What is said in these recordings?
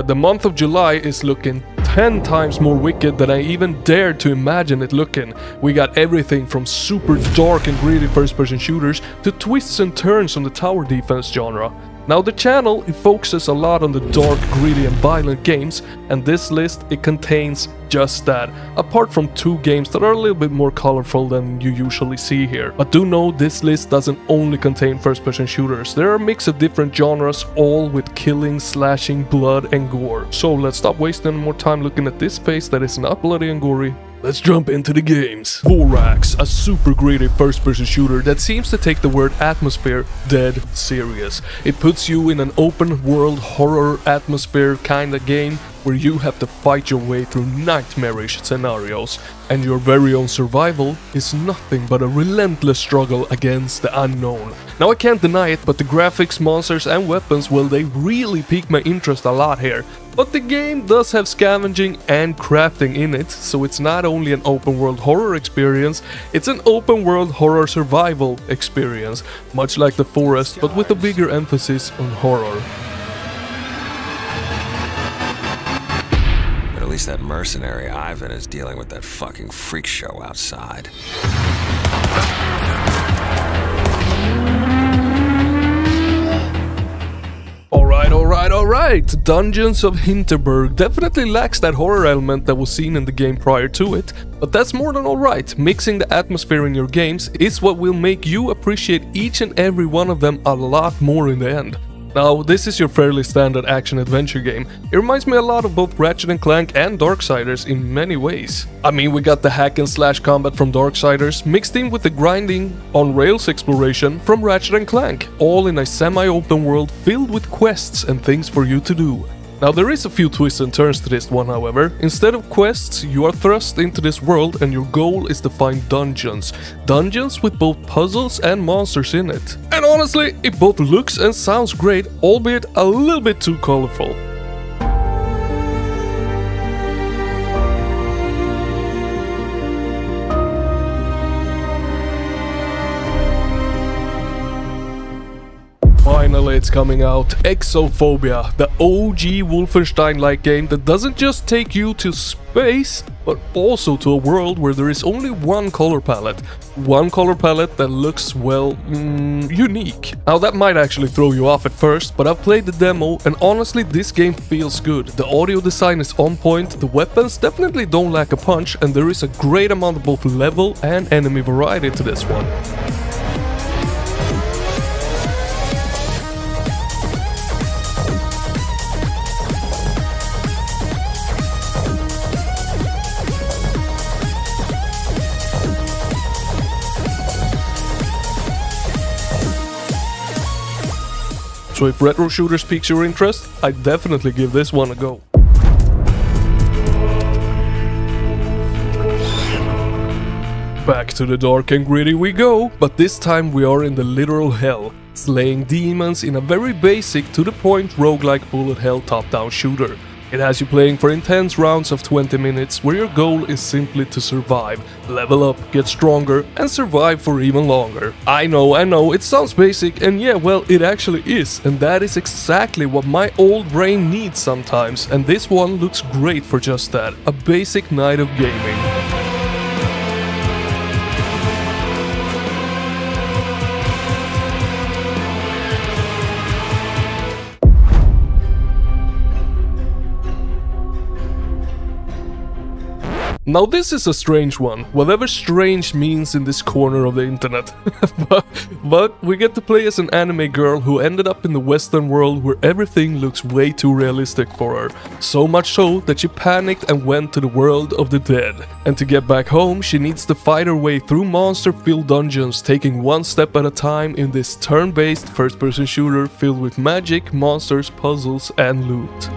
the month of July is looking 10 times more wicked than I even dared to imagine it looking. We got everything from super dark and gritty first-person shooters to twists and turns on the tower defense genre. Now the channel, it focuses a lot on the dark, gritty and violent games, and this list, it contains just that, apart from 2 games that are a little bit more colorful than you usually see here. But do know this list doesn't only contain first-person shooters, there are a mix of different genres, all with killing, slashing, blood and gore. So let's stop wasting more time looking at this face that is not bloody and gory. Let's jump into the games. Vorax, a super gritty first-person shooter that seems to take the word atmosphere dead serious. It puts you in an open-world horror atmosphere kinda game where you have to fight your way through nightmarish scenarios, and your very own survival is nothing but a relentless struggle against the unknown. Now I can't deny it, but the graphics, monsters and weapons, well, they really pique my interest a lot here. But the game does have scavenging and crafting in it, so it's not only an open world horror experience, it's an open world horror survival experience, much like The Forest, but with a bigger emphasis on horror. But at least that mercenary Ivan is dealing with that fucking freak show outside. Alright, Dungeons of Hinterberg definitely lacks that horror element that was seen in the game prior to it, but that's more than alright. Mixing the atmosphere in your games is what will make you appreciate each and every one of them a lot more in the end. Now, this is your fairly standard action-adventure game. It reminds me a lot of both Ratchet & Clank and Darksiders in many ways. I mean, we got the hack-and-slash combat from Darksiders, mixed in with the grinding on-rails exploration from Ratchet & Clank, all in a semi-open world filled with quests and things for you to do. Now, there is a few twists and turns to this one, however. Instead of quests, you are thrust into this world and your goal is to find dungeons. Dungeons with both puzzles and monsters in it. And honestly, it both looks and sounds great, albeit a little bit too colorful. Finally, it's coming out, Exophobia, the OG Wolfenstein-like game that doesn't just take you to space, but also to a world where there is only one color palette. One color palette that looks, well, unique. Now that might actually throw you off at first, but I've played the demo and honestly this game feels good. The audio design is on point, the weapons definitely don't lack a punch, and there is a great amount of both level and enemy variety to this one. So if retro shooters piques your interest, I'd definitely give this one a go. Back to the dark and gritty we go, but this time we are in the literal hell, slaying demons in a very basic to the point roguelike bullet hell top-down shooter. It has you playing for intense rounds of 20 minutes where your goal is simply to survive, level up, get stronger and survive for even longer. I know, it sounds basic and yeah, well, it actually is, and that is exactly what my old brain needs sometimes, and this one looks great for just that, a basic night of gaming. Now this is a strange one, whatever strange means in this corner of the internet. but we get to play as an anime girl who ended up in the Western world where everything looks way too realistic for her. So much so that she panicked and went to the world of the dead. And to get back home, she needs to fight her way through monster-filled dungeons, taking one step at a time in this turn-based first-person shooter filled with magic, monsters, puzzles and loot.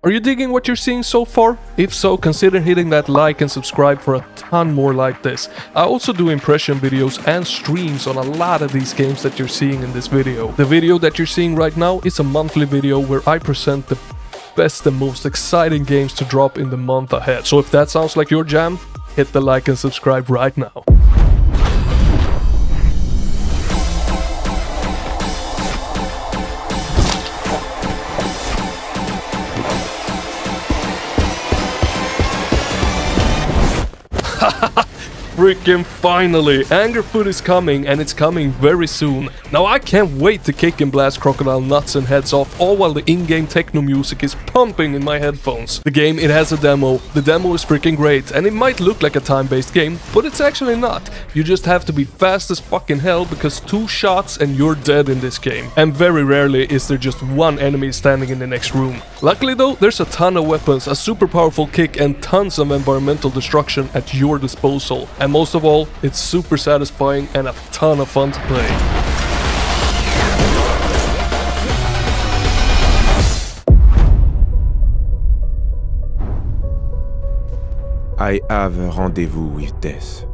Are you digging what you're seeing so far? If so, consider hitting that like and subscribe for a ton more like this. I also do impression videos and streams on a lot of these games that you're seeing in this video. The video that you're seeing right now is a monthly video where I present the best and most exciting games to drop in the month ahead. So if that sounds like your jam, hit the like and subscribe right now. freaking finally! Angerfoot is coming, and it's coming very soon. Now I can't wait to kick and blast crocodile nuts and heads off, all while the in-game techno music is pumping in my headphones. The game, it has a demo. The demo is freaking great, and it might look like a time-based game, but it's actually not. You just have to be fast as fucking hell, because 2 shots and you're dead in this game. And very rarely is there just one enemy standing in the next room. Luckily though, there's a ton of weapons, a super powerful kick, and tons of environmental destruction at your disposal. And most of all, it's super satisfying and a ton of fun to play. I have a rendezvous with death.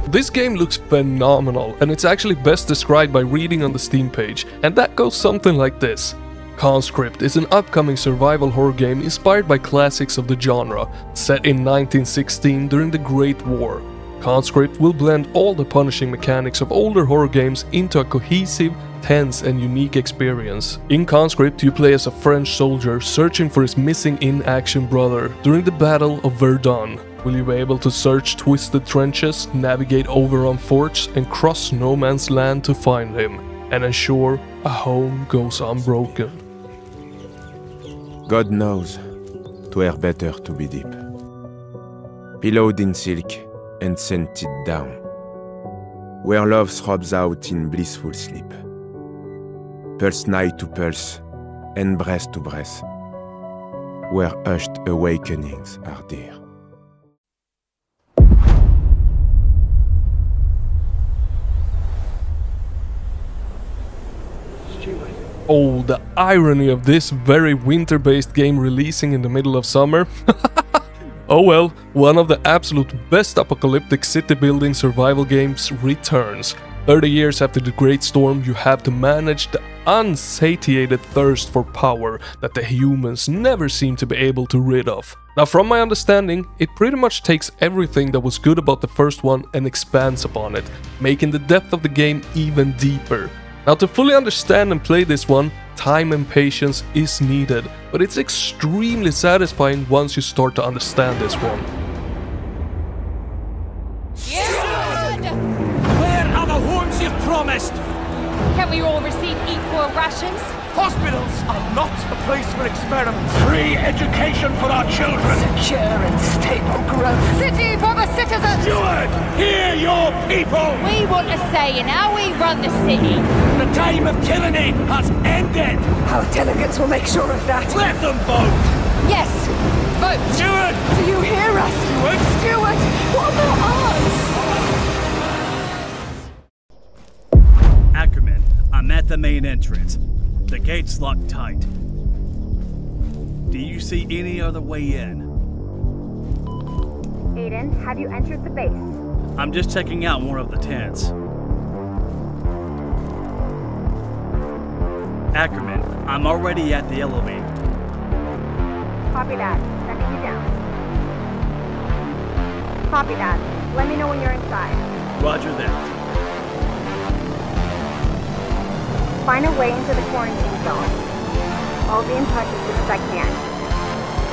This game looks phenomenal, and it's actually best described by reading on the Steam page, and that goes something like this. Conscript is an upcoming survival horror game inspired by classics of the genre, set in 1916 during the Great War. Conscript will blend all the punishing mechanics of older horror games into a cohesive, tense and unique experience. In Conscript, you play as a French soldier searching for his missing in-action brother during the Battle of Verdun. Will you be able to search twisted trenches, navigate overrun forts, and cross no man's land to find him, and ensure a home goes unbroken? God knows, 'twere better to be deep. Pillowed in silk and scented down, where love throbs out in blissful sleep. Pulse nigh to pulse, and breast to breast, where hushed awakenings are dear. Oh, the irony of this very winter-based game releasing in the middle of summer. Oh well, one of the absolute best apocalyptic city-building survival games returns. 30 years after the Great Storm, you have to manage the unsatiated thirst for power that the humans never seem to be able to rid of. Now, from my understanding, it pretty much takes everything that was good about the first one and expands upon it, making the depth of the game even deeper. Now, to fully understand and play this one, time and patience is needed, but it's extremely satisfying once you start to understand this one. Where are the homes you've promised? Can we all receive equal rations? Hospitals are not a place for experiments. Free education for our children. Secure and stable growth. City for the citizens! Steward, hear your people! We want a say in how we run the city. The time of tyranny has ended. Our delegates will make sure of that. Let them vote. Yes, vote. Steward! Do you hear us? Steward! Steward, what about us? Ackerman, I'm at the main entrance. The gate's locked tight. Do you see any other way in? Aiden, have you entered the base? I'm just checking out one of the tents. Ackerman, I'm already at the elevator. Copy that. Sending you down. Copy that. Let me know when you're inside. Roger that. Find a way into the quarantine zone. I'll be in touch as soon as I can.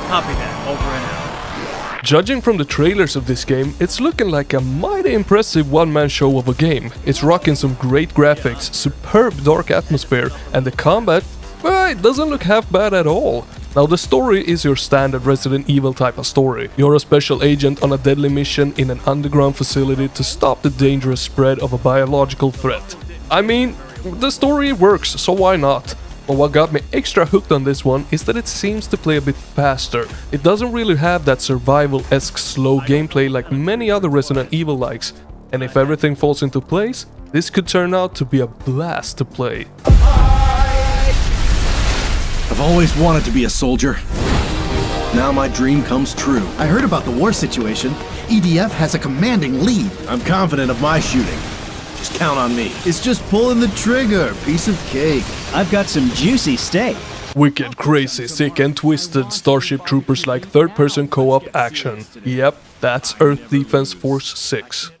Copy that. Over and out. Judging from the trailers of this game, it's looking like a mighty impressive one-man show of a game. It's rocking some great graphics, superb dark atmosphere, and the combat, well, it doesn't look half bad at all. Now, the story is your standard Resident Evil type of story. You're a special agent on a deadly mission in an underground facility to stop the dangerous spread of a biological threat. I mean, the story works, so why not? But what got me extra hooked on this one is that it seems to play a bit faster. It doesn't really have that survival-esque slow gameplay like many other Resident Evil likes, and if everything falls into place, this could turn out to be a blast to play. I've always wanted to be a soldier. Now my dream comes true. I heard about the war situation. EDF has a commanding lead. I'm confident of my shooting. Just count on me. It's just pulling the trigger. Piece of cake. I've got some juicy steak. Wicked, crazy, sick and twisted Starship Troopers like third-person co-op action. Yep, that's Earth Defense Force 6.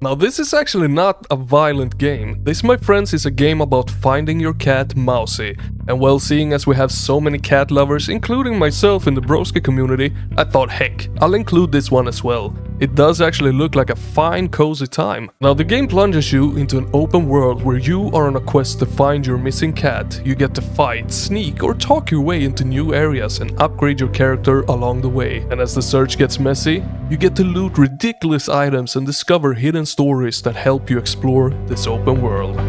Now this is actually not a violent game. This, my friends, is a game about finding your cat Mosey. And well, seeing as we have so many cat lovers, including myself in the Broski community, I thought heck, I'll include this one as well. It does actually look like a fine cozy time. Now the game plunges you into an open world where you are on a quest to find your missing cat. You get to fight, sneak or talk your way into new areas and upgrade your character along the way. And as the search gets messy, you get to loot ridiculous items and discover hidden stories that help you explore this open world.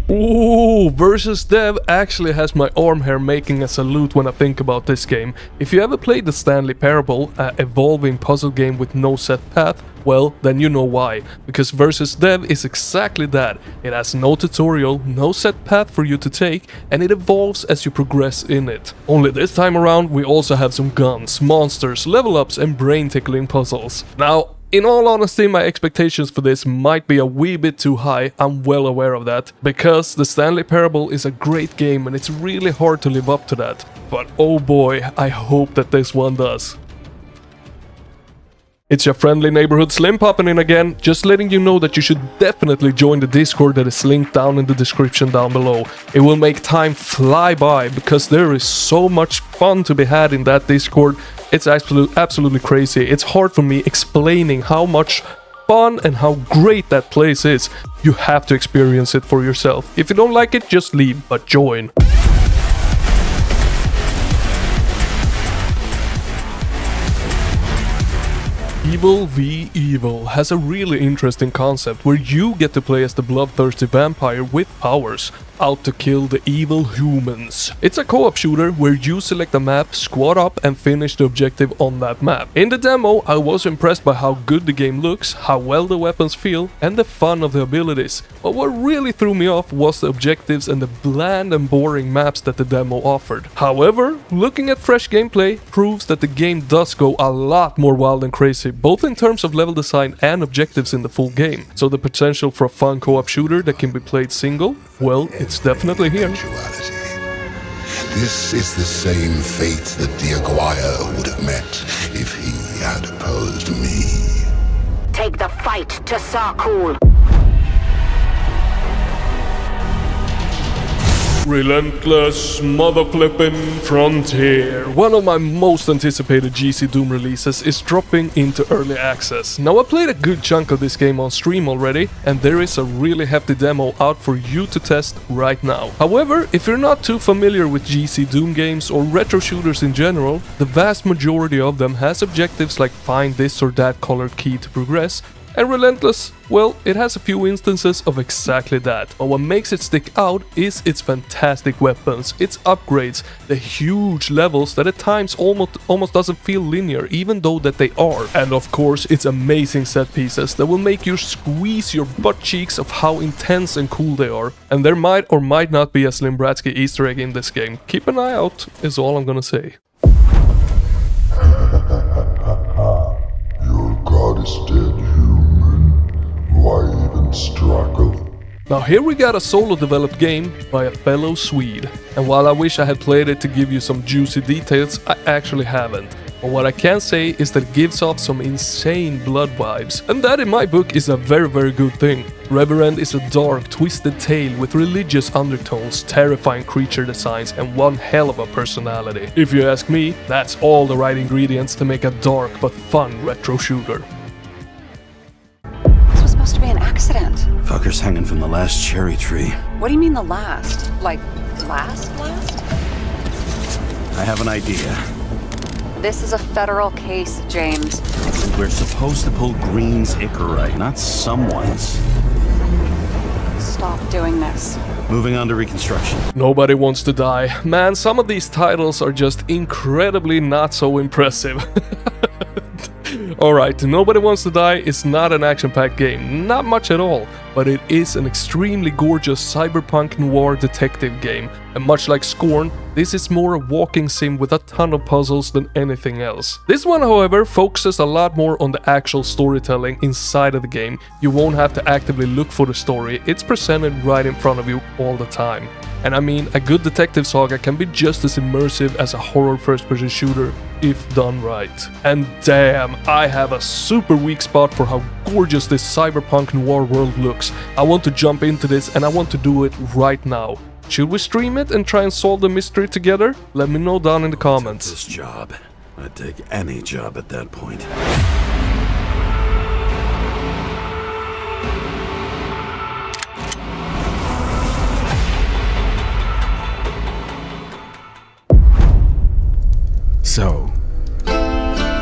Ooh, EvilVEvil actually has my arm hair making a salute when I think about this game. If you ever played the Stanley Parable, an evolving puzzle game with no set path, well, then you know why. Because EvilVEvil is exactly that. It has no tutorial, no set path for you to take, and it evolves as you progress in it. Only this time around, we also have some guns, monsters, level ups, and brain-tickling puzzles. Now, in all honesty, my expectations for this might be a wee bit too high, I'm well aware of that, because the Stanley Parable is a great game and it's really hard to live up to that. But oh boy, I hope that this one does. It's your friendly neighborhood Slim popping in again, just letting you know that you should definitely join the Discord that is linked down in the description down below. It will make time fly by because there is so much fun to be had in that Discord. It's absolutely crazy. It's hard for me explaining how much fun and how great that place is. You have to experience it for yourself. If you don't like it, just leave, but join. EvilVEvil has a really interesting concept where you get to play as the bloodthirsty vampire with powers, out to kill the evil humans. It's a co-op shooter where you select a map, squad up and finish the objective on that map. In the demo, I was impressed by how good the game looks, how well the weapons feel, and the fun of the abilities. But what really threw me off was the objectives and the bland and boring maps that the demo offered. However, looking at fresh gameplay proves that the game does go a lot more wild and crazy, both in terms of level design and objectives in the full game. So the potential for a fun co-op shooter that can be played single, well, it's definitely here. This is the same fate that the Aguirre would have met if he had opposed me. Take the fight to Sarkul. Relentless motherflippin' Frontier. One of my most anticipated GC Doom releases is dropping into early access. Now I played a good chunk of this game on stream already, and there is a really hefty demo out for you to test right now. However, if you're not too familiar with GC Doom games or retro shooters in general, the vast majority of them has objectives like find this or that colored key to progress. And Relentless, well, it has a few instances of exactly that. But what makes it stick out is its fantastic weapons, its upgrades, the huge levels that at times almost doesn't feel linear, even though that they are. And of course, its amazing set pieces that will make you squeeze your butt cheeks of how intense and cool they are. And there might or might not be a Slim Bratsky Easter egg in this game. Keep an eye out, is all I'm gonna say. Your god is dead, human. Why even struggle? Now here we got a solo developed game by a fellow Swede. And while I wish I had played it to give you some juicy details, I actually haven't. But what I can say is that it gives off some insane blood vibes. And that in my book is a very good thing. REVEREND is a dark, twisted tale with religious undertones, terrifying creature designs and one hell of a personality. If you ask me, that's all the right ingredients to make a dark but fun retro shooter. This was supposed to be an accident. Fucker's hanging from the last cherry tree. What do you mean the last? Like, last? I have an idea. This is a federal case, James. We're supposed to pull Green's Icarite, not someone's. Stop doing this. Moving on to Reconstruction. Nobody Wants to Die. Man, some of these titles are just incredibly not so impressive. Alright, Nobody Wants to Die is not an action-packed game, not much at all, but it is an extremely gorgeous cyberpunk noir detective game, and much like Scorn, this is more a walking sim with a ton of puzzles than anything else. This one, however, focuses a lot more on the actual storytelling inside of the game. You won't have to actively look for the story, it's presented right in front of you all the time. And I mean, a good detective saga can be just as immersive as a horror first-person shooter, if done right. And damn, I have a super weak spot for how gorgeous this cyberpunk noir world looks. I want to jump into this and I want to do it right now. Should we stream it and try and solve the mystery together? Let me know down in the comments. This job. I'd take any job at that point. So,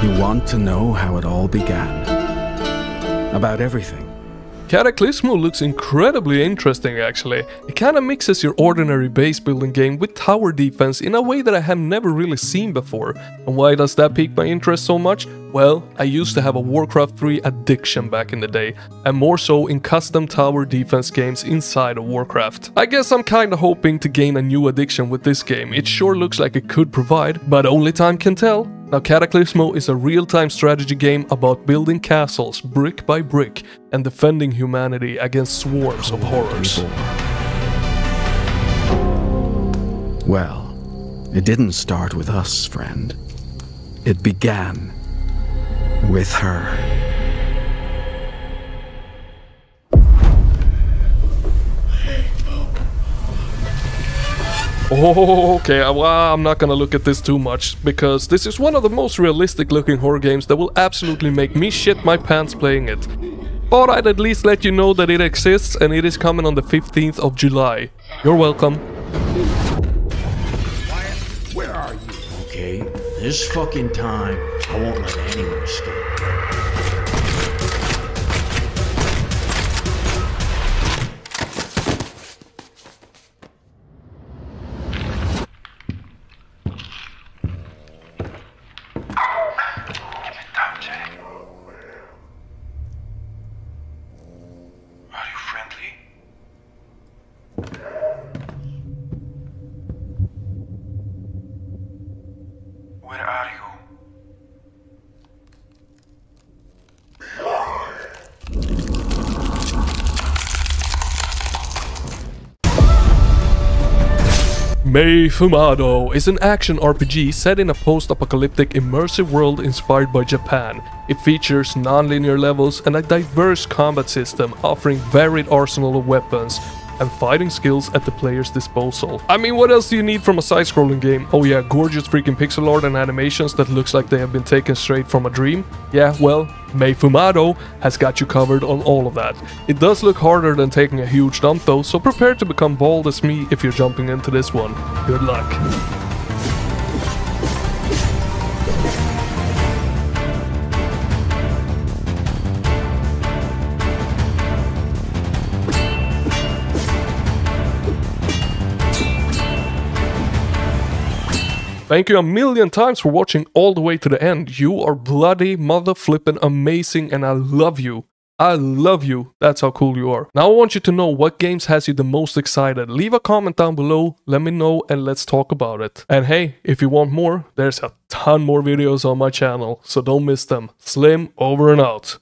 you want to know how it all began? About everything. Cataclismo looks incredibly interesting actually. It kinda mixes your ordinary base building game with tower defense in a way that I have never really seen before. And why does that pique my interest so much? Well, I used to have a Warcraft 3 addiction back in the day, and more so in custom tower defense games inside of Warcraft. I guess I'm kinda hoping to gain a new addiction with this game. It sure looks like it could provide, but only time can tell. Now, Cataclismo is a real-time strategy game about building castles brick by brick and defending humanity against swarms of horrors. Well, it didn't start with us, friend. It began with her. Oh, okay, well, I'm not gonna look at this too much, because this is one of the most realistic looking horror games that will absolutely make me shit my pants playing it. But I'd at least let you know that it exists and it is coming on the 15th of July. You're welcome. Where are you? Okay, this fucking time, I won't let anyone escape. Where are you? Meifumado is an action RPG set in a post-apocalyptic immersive world inspired by Japan. It features non-linear levels and a diverse combat system offering varied arsenal of weapons and fighting skills at the player's disposal. I mean, what else do you need from a side-scrolling game? Oh yeah, gorgeous freaking pixel art and animations that looks like they have been taken straight from a dream? Yeah, well, Meifumado has got you covered on all of that. It does look harder than taking a huge dump though, so prepare to become bald as me if you're jumping into this one. Good luck. Thank you a million times for watching all the way to the end. You are bloody mother-flippin' amazing and I love you. I love you. That's how cool you are. Now I want you to know what games has you the most excited. Leave a comment down below, let me know and let's talk about it. And hey, if you want more, there's a ton more videos on my channel, so don't miss them. Slim over and out.